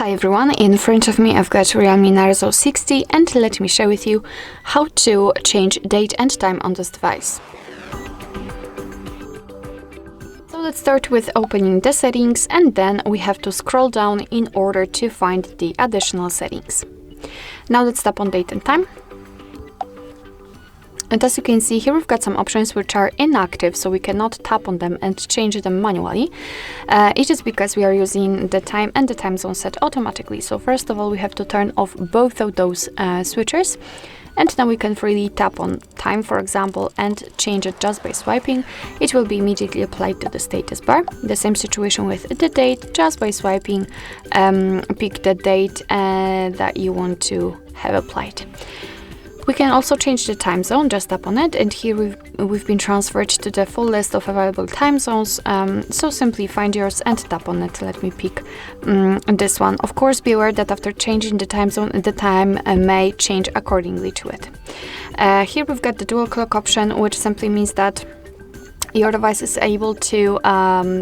Hi everyone, in front of me I've got REALME Narzo 60 and let me share with you how to change date and time on this device. So let's start with opening the settings and then we have to scroll down in order to find the additional settings. Now let's tap on date and time. And as you can see here, we've got some options which are inactive, so we cannot tap on them and change them manually. It is because we are using the time and the time zone set automatically. So first of all, we have to turn off both of those switchers. And then we can freely tap on time, for example, and change it just by swiping. It will be immediately applied to the status bar. The same situation with the date, just by swiping, pick the date that you want to have applied. We can also change the time zone, just tap on it, and here we've been transferred to the full list of available time zones, so simply find yours and tap on it. Let me pick this one. Of course, be aware that after changing the time zone, the time may change accordingly to it. Here we've got the dual clock option, which simply means that your device is able to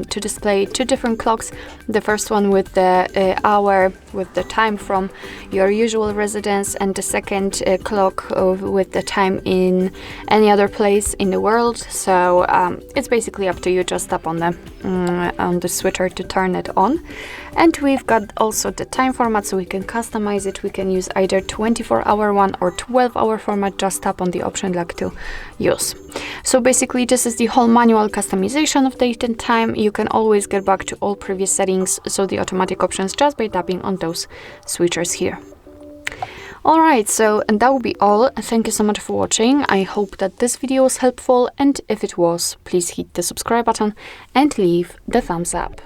display two different clocks. The first one with the hour, with the time from your usual residence, and the second clock with the time in any other place in the world. So it's basically up to you. Just tap on the switcher to turn it on. And we've got also the time format, so we can customize it. We can use either 24-hour one or 12-hour format. Just tap on the option you'd like to use. So basically this is the whole manual customization of date and time. You can always get back to all previous settings, so the automatic options, just by tapping on those switchers here. Alright, so and that will be all. Thank you so much for watching. I hope that this video was helpful, and if it was, please hit the subscribe button and leave the thumbs up.